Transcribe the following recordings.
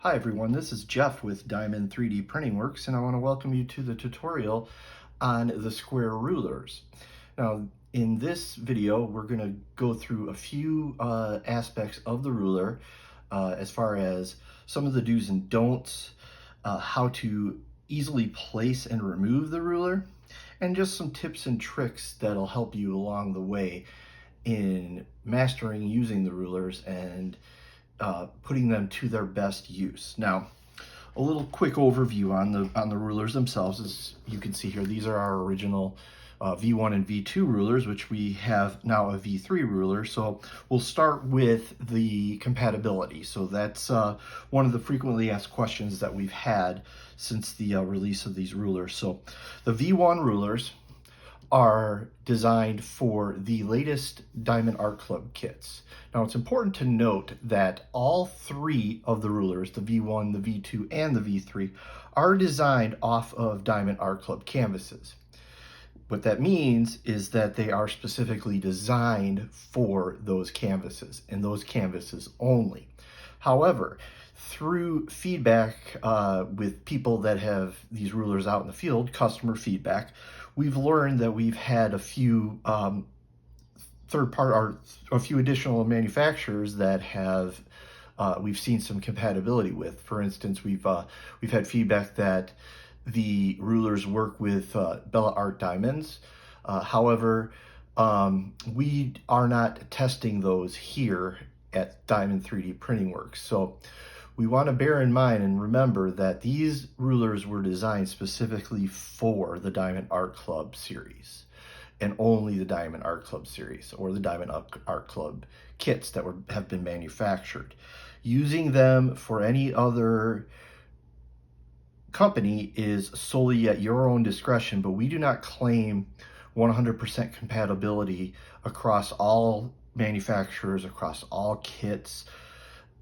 Hi everyone, this is Jeff with Diamond 3D Printing Works, and I want to welcome you to the tutorial on the square rulers. Now, in this video, we're going to go through a few aspects of the ruler as far as some of the do's and don'ts, how to easily place and remove the ruler, and just some tips and tricks that'll help you along the way in mastering using the rulers and putting them to their best use. Now, a little quick overview on the rulers themselves. As you can see here, these are our original V1 and V2 rulers, which we have now a V3 ruler. So we'll start with the compatibility. So that's one of the frequently asked questions that we've had since the release of these rulers. So the V1 rulers are designed for the latest Diamond Art Club kits. Now, it's important to note that all three of the rulers, the V1, the V2, and the V3, are designed off of Diamond Art Club canvases. What that means is that they are specifically designed for those canvases and those canvases only. However, through feedback with people that have these rulers out in the field, customer feedback, we've learned that we've had a few a few additional manufacturers that have we've seen some compatibility with. For instance, we've had feedback that the rulers work with Bella Art diamonds. However, we are not testing those here at Diamond 3D Printing Works. So we want to bear in mind and remember that these rulers were designed specifically for the Diamond Art Club series, and only the Diamond Art Club series or the Diamond Art Club kits that have been manufactured. Using them for any other company is solely at your own discretion, but we do not claim 100% compatibility across all manufacturers, across all kits,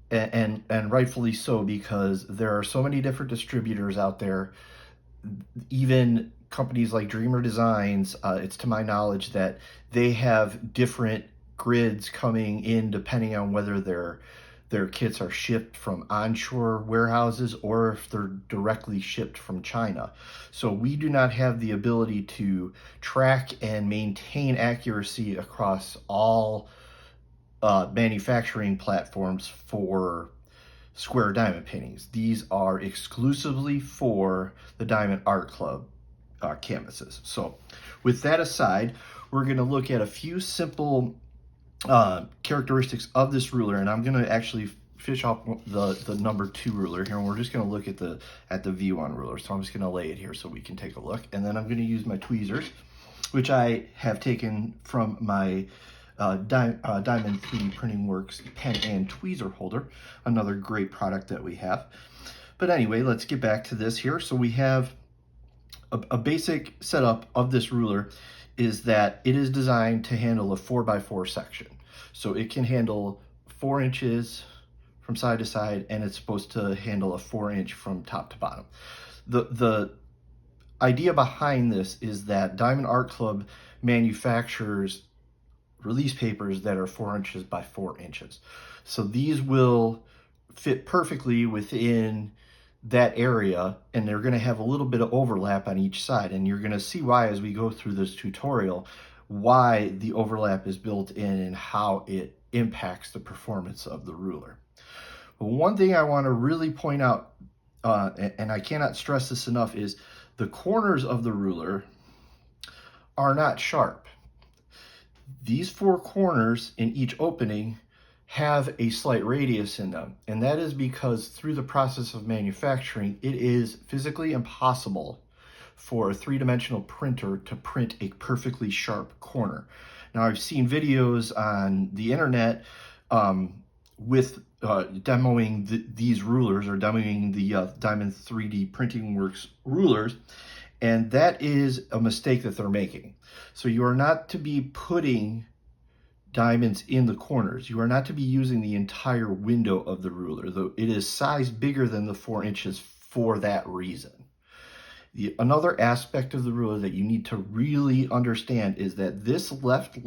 and rightfully so, because there are so many different distributors out there. Even companies like Dreamer Designs, it's to my knowledge that they have different grids coming in depending on whether their kits are shipped from onshore warehouses or if they're directly shipped from China. So we do not have the ability to track and maintain accuracy across all manufacturing platforms for square diamond paintings. These are exclusively for the Diamond Art Club canvases. So with that aside, we're going to look at a few simple characteristics of this ruler, and I'm going to actually fish off the number 2 ruler here, and we're just going to look at the V1 ruler. So I'm just going to lay it here so we can take a look, and then I'm going to use my tweezers, which I have taken from my Diamond 3D Printing Works pen and tweezer holder, another great product that we have. But anyway, let's get back to this here. So we have a basic setup of this ruler is that it is designed to handle a 4x4 section. So it can handle 4 inches from side to side, and it's supposed to handle a 4-inch from top to bottom. The idea behind this is that Diamond Art Club manufactures release papers that are 4 inches by 4 inches. So these will fit perfectly within that area, and they're going to have a little bit of overlap on each side, and you're going to see why as we go through this tutorial, why the overlap is built in and how it impacts the performance of the ruler. But one thing I want to really point out, and I cannot stress this enough, is the corners of the ruler are not sharp. These 4 corners in each opening have a slight radius in them, and that is because through the process of manufacturing, it is physically impossible for a 3-dimensional printer to print a perfectly sharp corner. Now, I've seen videos on the internet with demoing these rulers, or demoing the Diamond 3D Printing Works rulers, and that is a mistake that they're making. So you are not to be putting diamonds in the corners. You are not to be using the entire window of the ruler, though it is sized bigger than the 4 inches for that reason. Another aspect of the ruler that you need to really understand is that this left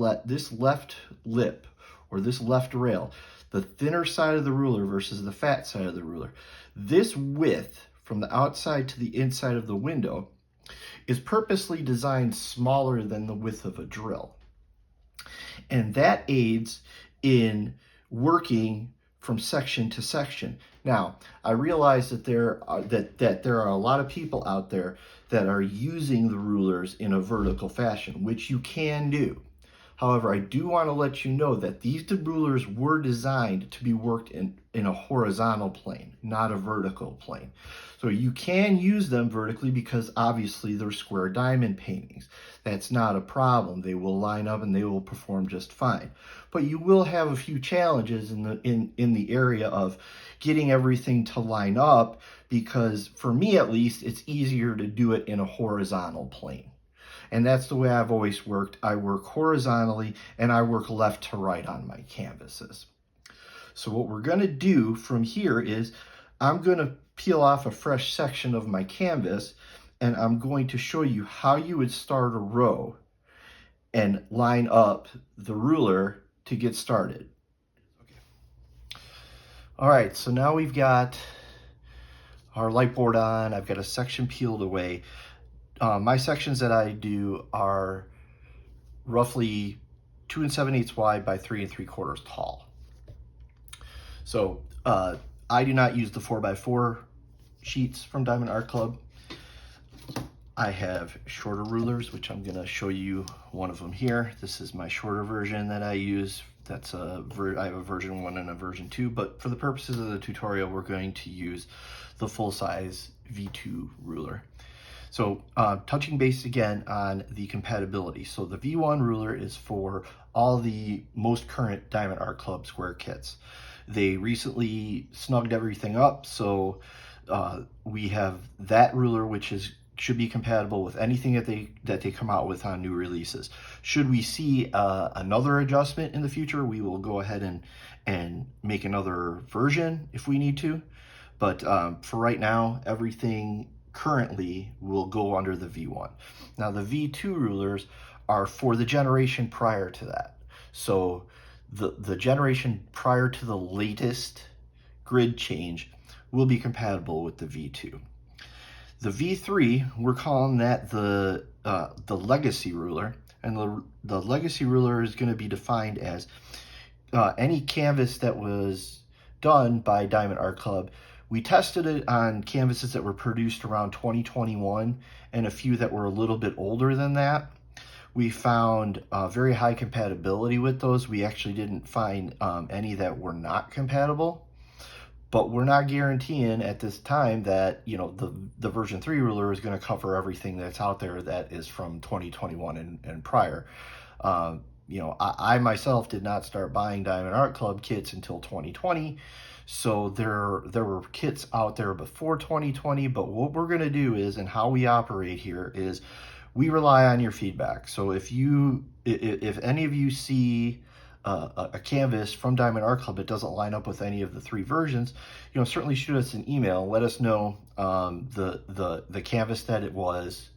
lip, or this left rail, the thinner side of the ruler versus the fat side of the ruler. This width from the outside to the inside of the window is purposely designed smaller than the width of a drill. And that aids in working from section to section. Now, I realize that there are a lot of people out there that are using the rulers in a vertical fashion, which you can do. However, I do want to let you know that these rulers were designed to be worked in a horizontal plane, not a vertical plane. So you can use them vertically because obviously they're square diamond paintings. That's not a problem. They will line up and they will perform just fine. But you will have a few challenges in the area of getting everything to line up, because for me at least, it's easier to do it in a horizontal plane. And that's the way I've always worked. I work horizontally and I work left to right on my canvases. So what we're going to do from here is I'm going to peel off a fresh section of my canvas, and I'm going to show you how you would start a row and line up the ruler to get started. Okay. All right, so now we've got our light board on. I've got a section peeled away. My sections that I do are roughly 2 7/8 wide by 3 3/4 tall. So I do not use the 4x4 sheets from Diamond Art Club. I have shorter rulers, which I'm going to show you one of them here. This is my shorter version that I use. I have a version 1 and a version 2, but for the purposes of the tutorial, we're going to use the full-size V2 ruler. So touching base again on the compatibility. So the V1 ruler is for all the most current Diamond Art Club square kits. They recently snugged everything up, so we have that ruler, which should be compatible with anything that they come out with on new releases. Should we see another adjustment in the future, we will go ahead and make another version if we need to. But for right now, everything currently will go under the V1. Now the V2 rulers are for the generation prior to that. So the generation prior to the latest grid change will be compatible with the V2. The V3, we're calling that the legacy ruler, and the legacy ruler is going to be defined as any canvas that was done by Diamond Art Club. We tested it on canvases that were produced around 2021 and a few that were a little bit older than that. We found very high compatibility with those. We actually didn't find any that were not compatible, but we're not guaranteeing at this time that, you know, the version 3 ruler is going to cover everything that's out there that is from 2021 and prior. You know, I myself did not start buying Diamond Art Club kits until 2020. So there were kits out there before 2020, but what we're going to do is, and how we operate here is, we rely on your feedback. So if any of you see a canvas from Diamond Art Club that doesn't line up with any of the 3 versions, you know, certainly shoot us an email. Let us know the canvas that it was.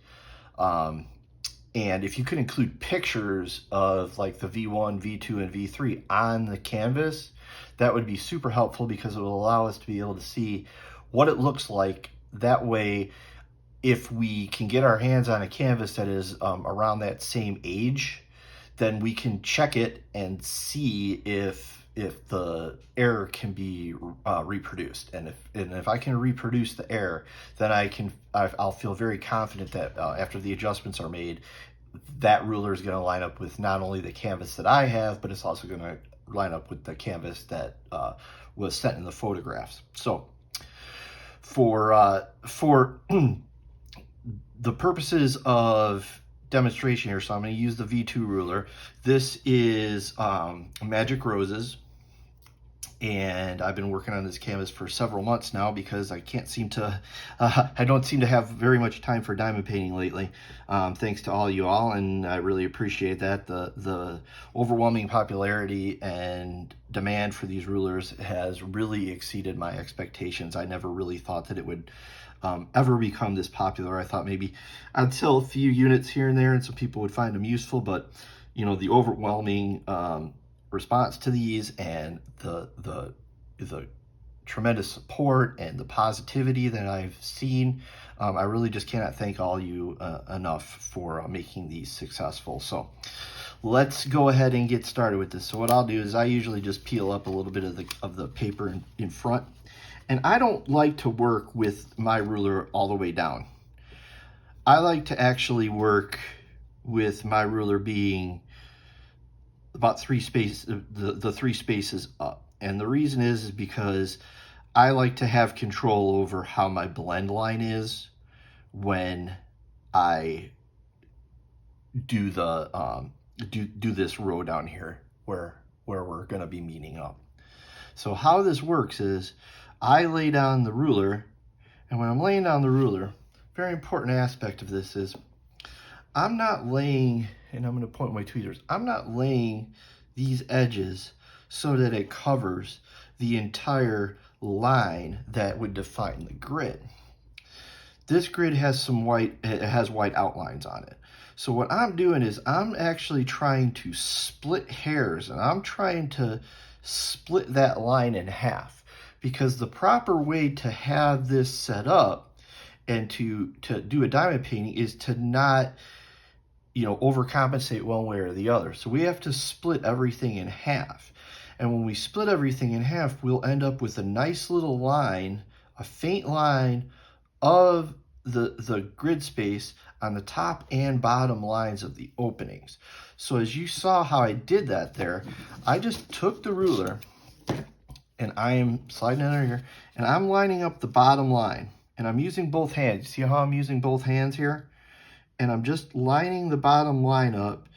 And if you could include pictures of like the V1, V2, and V3 on the canvas, that would be super helpful, because it will allow us to be able to see what it looks like. That way, if we can get our hands on a canvas that is around that same age, then we can check it and see if the error can be reproduced. And if I can reproduce the error, then I'll feel very confident that after the adjustments are made, that ruler is going to line up with not only the canvas that I have, but it's also going to line up with the canvas that was sent in the photographs. So for the purposes of demonstration here, so I'm going to use the V2 ruler. This is Magic Roses, and I've been working on this canvas for several months now, because I don't seem to have very much time for diamond painting lately. Thanks to all you all, and I really appreciate that. The overwhelming popularity and demand for these rulers has really exceeded my expectations. I never really thought that it would ever become this popular. I thought maybe I'd sell a few units here and there and some people would find them useful, but you know, the overwhelming response to these and the tremendous support and the positivity that I've seen. I really just cannot thank all you enough for making these successful. So let's go ahead and get started with this. So what I'll do is I usually just peel up a little bit of the paper in front. And I don't like to work with my ruler all the way down. I like to actually work with my ruler being about the 3 spaces up. And the reason is because I like to have control over how my blend line is when I do the do this row down here where we're going to be meeting up. So how this works is I lay down the ruler, and when I'm laying down the ruler, very important aspect of this is I'm not laying, and I'm going to point my tweezers, I'm not laying these edges so that it covers the entire line that would define the grid. This grid has some white outlines on it. So what I'm doing is I'm actually trying to split hairs, and I'm trying to split that line in half, because the proper way to have this set up and to do a diamond painting is to not, overcompensate one way or the other. So we have to split everything in half. And when we split everything in half, we'll end up with a nice little line, a faint line of the grid space on the top and bottom lines of the openings. So as you saw how I did that there, I just took the ruler and I am sliding it under here, and I'm lining up the bottom line, and I'm using both hands. You see how I'm using both hands here? And I'm just lining the bottom line up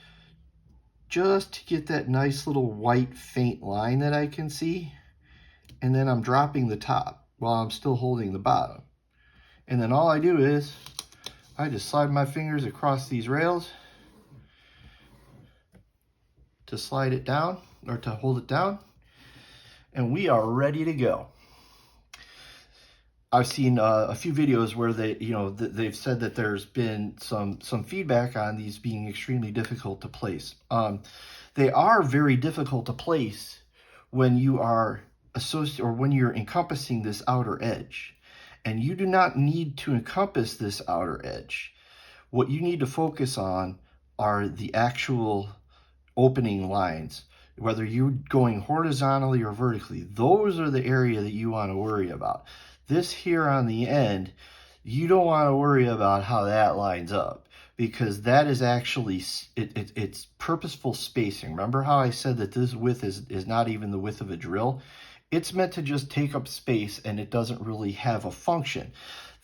just to get that nice little white faint line that I can see. And then I'm dropping the top while I'm still holding the bottom. And then all I do is I just slide my fingers across these rails to slide it down, or to hold it down, and we are ready to go. I've seen a few videos where they've said that there's been some feedback on these being extremely difficult to place. They are very difficult to place when you are when you're encompassing this outer edge. And you do not need to encompass this outer edge. What you need to focus on are the actual opening lines, whether you're going horizontally or vertically. Those are the area that you want to worry about. This here on the end, you don't want to worry about how that lines up, because that is actually, it's purposeful spacing. Remember how I said that this width is not even the width of a drill? It's meant to just take up space, and it doesn't really have a function.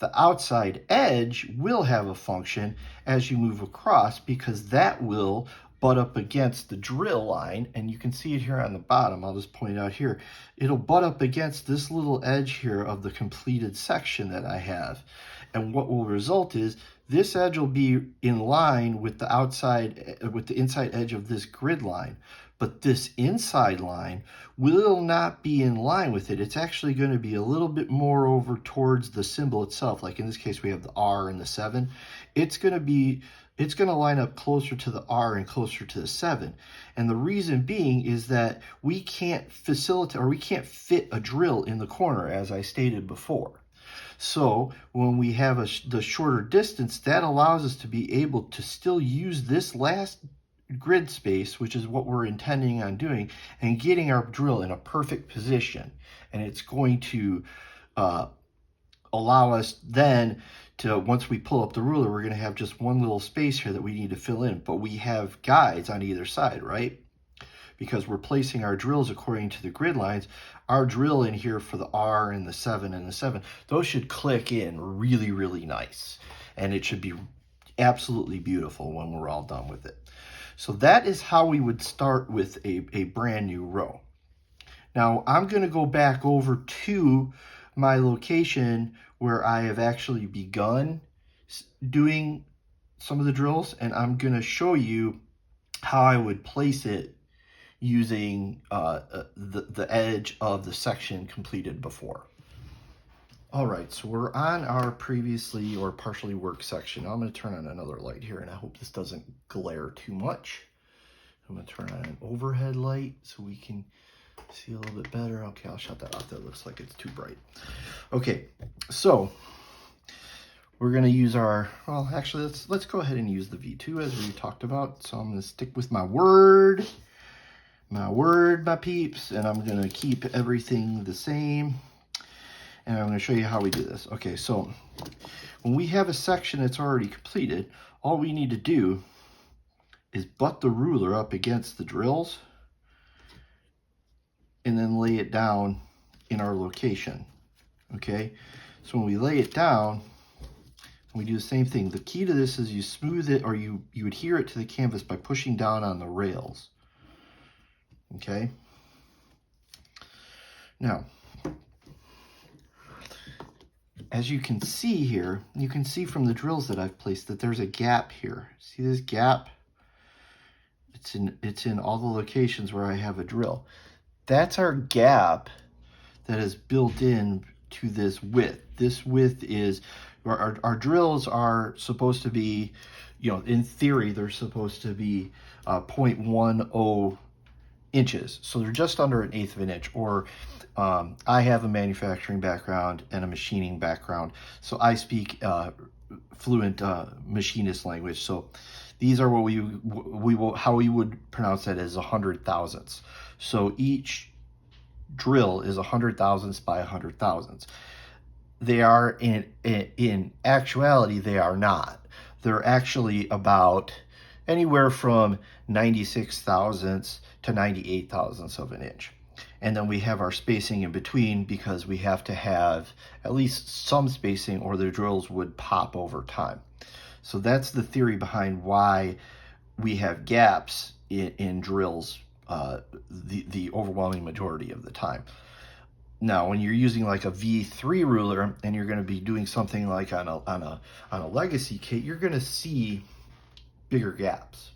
The outside edge will have a function as you move across, because that will butt up against the drill line, and you can see it here on the bottom. I'll just point out here. It'll butt up against this little edge here of the completed section that I have. And what will result is this edge will be in line with the inside edge of this grid line. But this inside line will not be in line with it. It's actually going to be a little bit more over towards the symbol itself. Like in this case, we have the R and the 7. It's going to line up closer to the R and closer to the 7. And the reason being is that we can't facilitate, or we can't fit a drill in the corner, as I stated before. So when we have the shorter distance, that allows us to be able to still use this last grid space, which is what we're intending on doing, and getting our drill in a perfect position. And it's going to allow us then to, once we pull up the ruler, we're going to have just one little space here that we need to fill in, but we have guides on either side, right? Because we're placing our drills according to the grid lines. Our drill in here for the R and the 7, those should click in really, really nice. And it should be absolutely beautiful when we're all done with it. So that is how we would start with a brand new row. Now I'm going to go back over to my location where I have actually begun doing some of the drills, and I'm going to show you how I would place it using the edge of the section completed before. All right, so we're on our previously or partially worked section. I'm going to turn on another light here, and I hope this doesn't glare too much. I'm going to turn on an overhead light so we can see a little bit better. Okay, I'll shut that off. That looks like it's too bright. Okay, so we're going to use our, well, actually, let's go ahead and use the V2 as we talked about. So I'm going to stick with my word, my peeps, and I'm going to keep everything the same. And I'm going to show you how we do this. Okay, so when we have a section that's already completed, all we need to do is butt the ruler up against the drills and then lay it down in our location. Okay, so when we lay it down, we do the same thing. The key to this is you smooth it, or you adhere it to the canvas by pushing down on the rails. Okay. Now, as you can see here, you can see from the drills that I've placed that there's a gap here. See this gap? It's in all the locations where I have a drill. That's our gap that is built in to this width. This width is, our drills are supposed to be, you know, in theory, they're supposed to be 0.10 inches. So they're just under 1/8 of an inch. Or I have a manufacturing background and a machining background. So I speak fluent machinist language. So these are what how we would pronounce that as 100 thousandths. So each drill is 100 thousandths by 100 thousandths. They are in actuality, they are not. They're actually about anywhere from 96 thousandths to 98 thousandths of an inch. And then we have our spacing in between because we have to have at least some spacing or the drills would pop over time. So that's the theory behind why we have gaps in drills the overwhelming majority of the time. Now, when you're using like a V3 ruler and you're going to be doing something like on a legacy kit, you're going to see bigger gaps.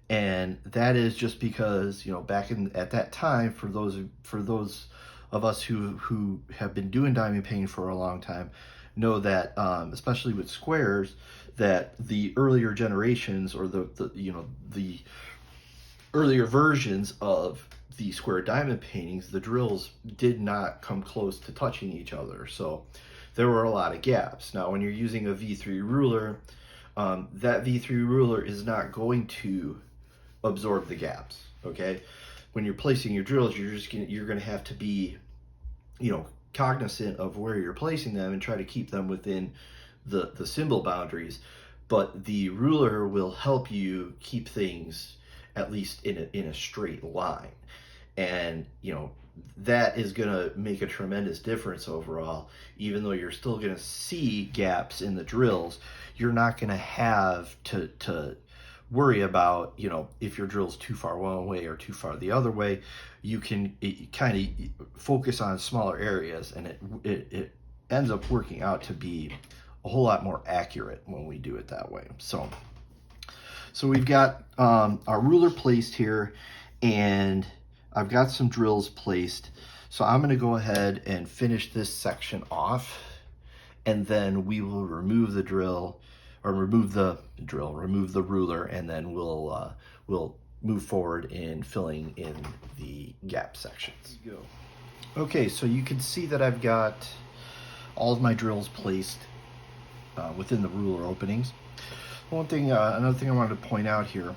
And that is just because, you know, back at that time, for those of us who have been doing diamond painting for a long time, know that especially with squares, that the earlier generations or the earlier versions of the square diamond paintings, the drills did not come close to touching each other. So there were a lot of gaps. Now, when you're using a V3 ruler, that V3 ruler is not going to absorb the gaps. Okay, when you're placing your drills, you're gonna have to be, you know, cognizant of where you're placing them and try to keep them within the symbol boundaries. But the ruler will help you keep things at least in a straight line. And, you know, that is going to make a tremendous difference overall. Even though you're still going to see gaps in the drills, you're not going to have to worry about, you know, if your drill's too far one way or too far the other way. You can kind of focus on smaller areas, and it ends up working out to be a whole lot more accurate when we do it that way. So we've got our ruler placed here, and I've got some drills placed. So I'm going to go ahead and finish this section off, and then we will remove the drill, or remove the ruler, and then we'll move forward in filling in the gap sections. Okay, so you can see that I've got all of my drills placed within the ruler openings. Another thing I wanted to point out here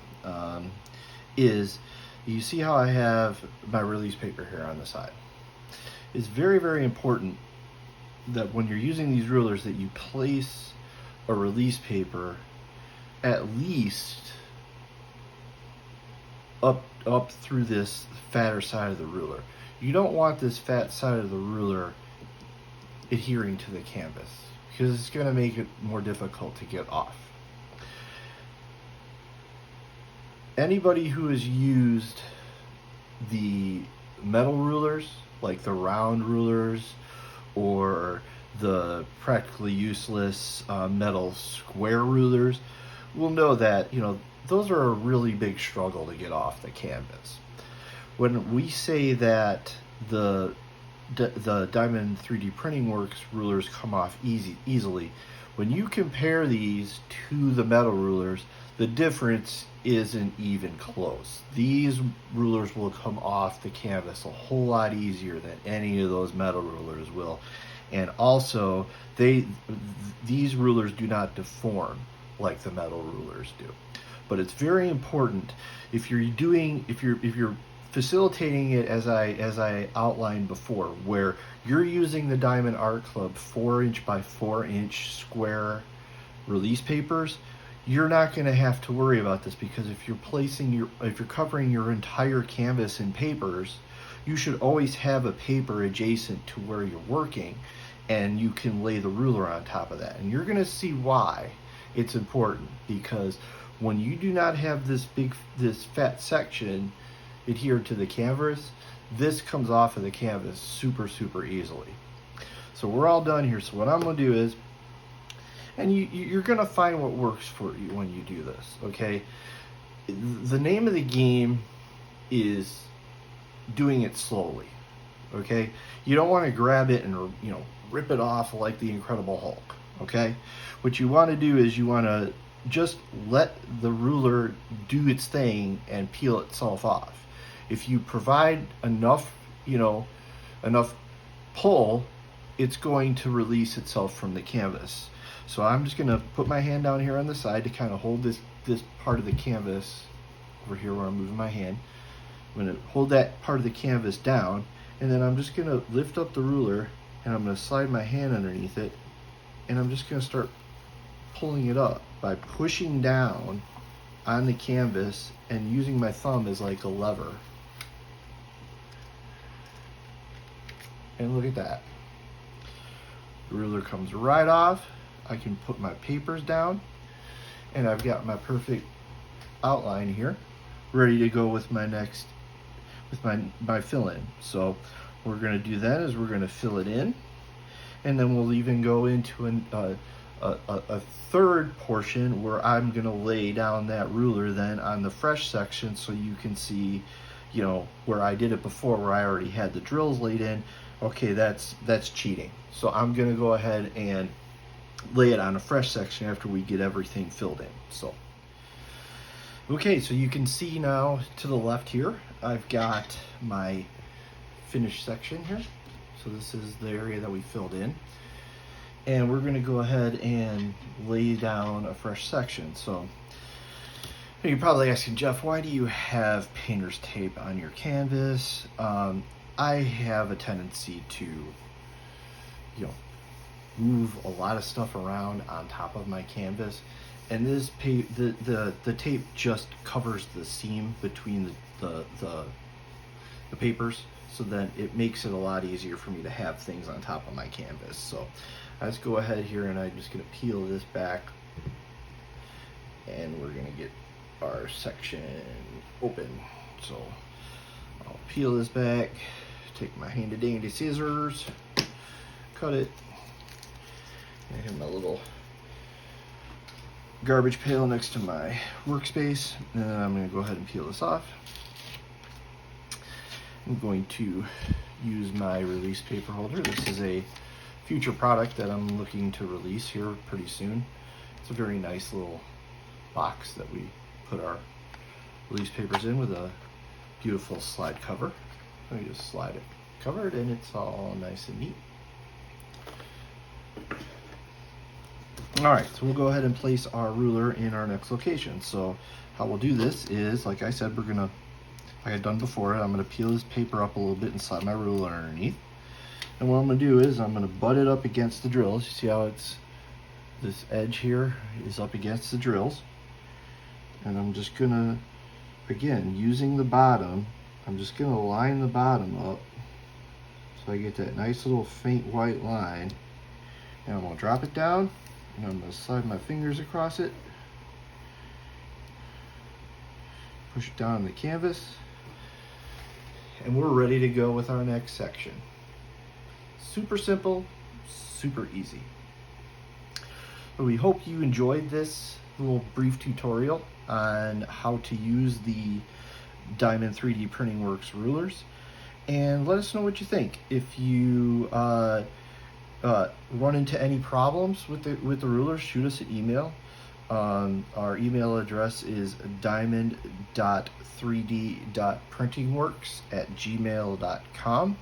is, you see how I have my release paper here on the side. It's very, very important that when you're using these rulers that you place a release paper at least up through this fatter side of the ruler. You don't want this fat side of the ruler adhering to the canvas because it's going to make it more difficult to get off. Anybody who has used the metal rulers, like the round rulers or the practically useless metal square rulers, will know that, you know, those are a really big struggle to get off the canvas. When we say that the Diamond 3D Printing Works rulers come off easily, when you compare these to the metal rulers, the difference isn't even close. These rulers will come off the canvas a whole lot easier than any of those metal rulers will. And also, these rulers do not deform like the metal rulers do. But it's very important if you're facilitating it as I outlined before, where you're using the Diamond Art Club 4" by 4" square release papers, you're not going to have to worry about this, because if you're covering your entire canvas in papers, you should always have a paper adjacent to where you're working, and you can lay the ruler on top of that. And you're going to see why it's important, because when you do not have this fat section adhered to the canvas, this comes off of the canvas super easily. So we're all done here. So what I'm going to do is, and you're going to find what works for you when you do this, okay? The name of the game is doing it slowly, okay? You don't want to grab it and, rip it off like the Incredible Hulk, okay? What you want to do is you want to just let the ruler do its thing and peel itself off. If you provide enough pull, it's going to release itself from the canvas. So I'm just going to put my hand down here on the side to kind of hold this part of the canvas over here where I'm moving my hand. I'm going to hold that part of the canvas down, and then I'm just going to lift up the ruler, and I'm going to slide my hand underneath it, and I'm just going to start pulling it up by pushing down on the canvas and using my thumb as like a lever. And look at that. The ruler comes right off. I can put my papers down, and I've got my perfect outline here ready to go with my next, with my fill-in. So what we're going to do then is we're going to fill it in, and then we'll even go into a third portion where I'm going to lay down that ruler then on the fresh section, so you can see, where I did it before, where I already had the drills laid in. Okay, that's cheating. So I'm going to go ahead and lay it on a fresh section after we get everything filled in. So okay, so you can see now to the left here, I've got my finished section here. So this is the area that we filled in, and we're going to go ahead and lay down a fresh section. So you're probably asking, Jeff, why do you have painter's tape on your canvas? I have a tendency to move a lot of stuff around on top of my canvas, and this the tape just covers the seam between the papers, so then it makes it a lot easier for me to have things on top of my canvas. So let's go ahead here, and I'm just going to peel this back, and we're going to get our section open. So I'll peel this back, take my handy dandy scissors, cut it. I have my little garbage pail next to my workspace, and then I'm going to go ahead and peel this off. I'm going to use my release paper holder. This is a future product that I'm looking to release here pretty soon. It's a very nice little box that we put our release papers in, with a beautiful slide cover. Let me just slide it covered, and it's all nice and neat. All right, so we'll go ahead and place our ruler in our next location. So how we'll do this is, like I said, like I've done before, I'm gonna peel this paper up a little bit and slide my ruler underneath. And what I'm gonna do is I'm gonna butt it up against the drills. You see how this edge here is up against the drills. And I'm just gonna, again, using the bottom, I'm just gonna line the bottom up so I get that nice little faint white line. And I'm gonna drop it down, and I'm going to slide my fingers across it, push it down on the canvas, and we're ready to go with our next section. Super simple, super easy. So we hope you enjoyed this little brief tutorial on how to use the Diamond 3D Printing Works rulers, and let us know what you think. If you run into any problems with the rulers, shoot us an email. Our email address is diamond.3d.printingworks@gmail.com.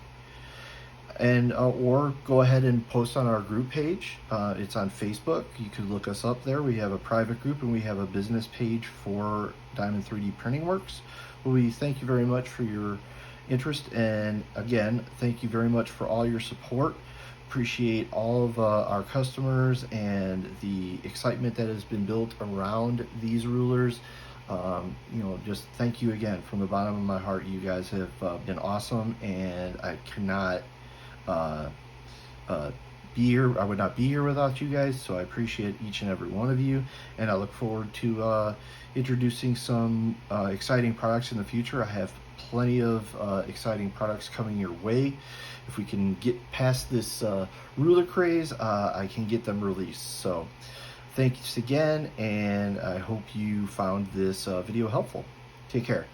And or go ahead and post on our group page. It's on Facebook. You could look us up there. We have a private group and we have a business page for Diamond 3D Printing Works. We thank you very much for your interest, and again, thank you very much for all your support. Appreciate all of our customers and the excitement that has been built around these rulers. Just thank you again from the bottom of my heart. You guys have been awesome, and I cannot be here. I would not be here without you guys, so I appreciate each and every one of you, and I look forward to introducing some exciting products in the future. I have plenty of exciting products coming your way. If we can get past this ruler craze, I can get them released. So thanks again, and I hope you found this video helpful. Take care.